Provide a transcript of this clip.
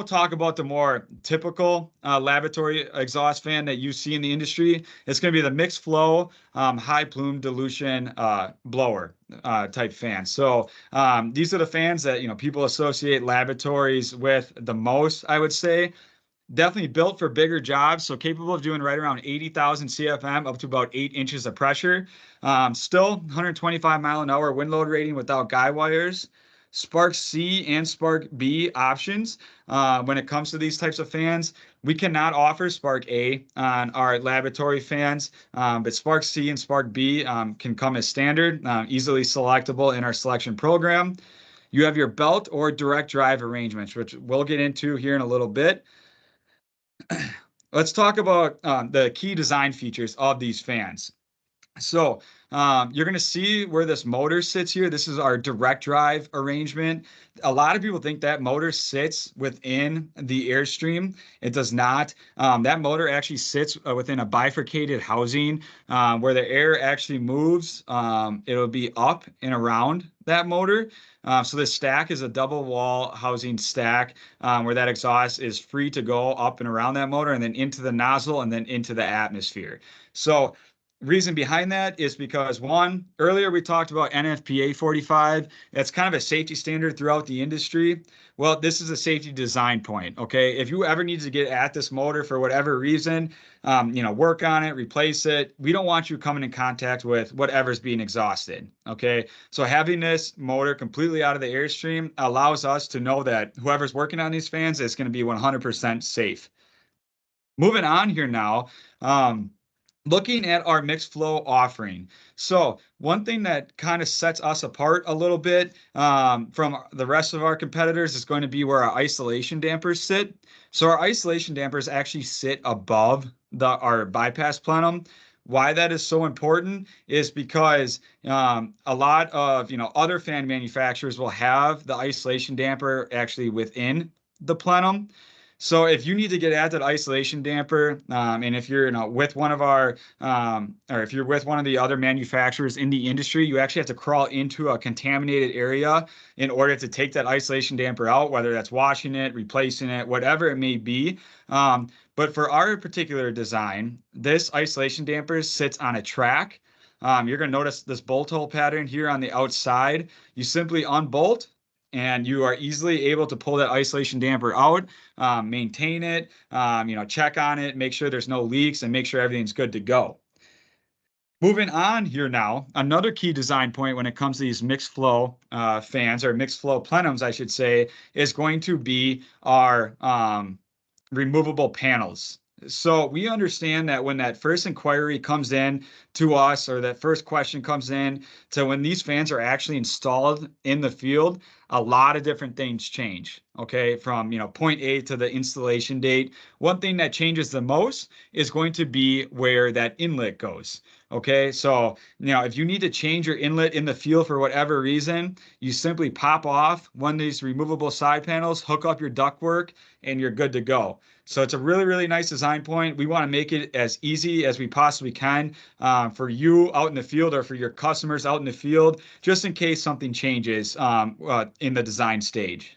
talk about the more typical laboratory exhaust fan that you see in the industry. It's going to be the mixed flow, high plume dilution blower type fan. So these are the fans that people associate laboratories with the most, I would say. Definitely built for bigger jobs, so capable of doing right around 80,000 CFM up to about 8 inches of pressure. Still 125 mile an hour wind load rating without guy wires. Spark C and Spark B options when it comes to these types of fans. We cannot offer Spark A on our laboratory fans, but Spark C and Spark B can come as standard, easily selectable in our selection program. You have your belt or direct drive arrangements, which we'll get into here in a little bit. Let's talk about the key design features of these fans. So you're going to see where this motor sits here. This is our direct drive arrangement. A lot of people think that motor sits within the Airstream. It does not. That motor actually sits within a bifurcated housing where the air actually moves. It'll be up and around that motor. So the stack is a double wall housing stack where that exhaust is free to go up and around that motor and then into the nozzle and then into the atmosphere. So reason behind that is because, one, earlier we talked about NFPA 45. That's kind of a safety standard throughout the industry. Well, this is a safety design point, okay? If you ever need to get at this motor for whatever reason, work on it, replace it, we don't want you coming in contact with whatever's being exhausted, okay? So having this motor completely out of the Airstream allows us to know that whoever's working on these fans is going to be 100% safe. Moving on here now, looking at our mixed flow offering. So one thing that kind of sets us apart a little bit from the rest of our competitors is going to be where our isolation dampers sit. So our isolation dampers actually sit above our bypass plenum. Why that is so important is because a lot of other fan manufacturers will have the isolation damper actually within the plenum. So if you need to get at that isolation damper, and if you're with one of our, or if you're with one of the other manufacturers in the industry, you actually have to crawl into a contaminated area in order to take that isolation damper out, whether that's washing it, replacing it, whatever it may be. But for our particular design, this isolation damper sits on a track. You're going to notice this bolt hole pattern here on the outside. You simply unbolt, and you are easily able to pull that isolation damper out, maintain it, check on it, make sure there's no leaks, and make sure everything's good to go. Moving on here now, another key design point when it comes to these mixed flow fans, or mixed flow plenums, I should say, is going to be our removable panels. So we understand that when that first inquiry comes in to us, or that first question comes in to when these fans are actually installed in the field, a lot of different things change, okay, from point A to the installation date. One thing that changes the most is going to be where that inlet goes. Okay, so if you need to change your inlet in the field for whatever reason, you simply pop off one of these removable side panels, hook up your ductwork, and you're good to go. So it's a really, really nice design point. We want to make it as easy as we possibly can for you out in the field, or for your customers out in the field, just in case something changes in the design stage.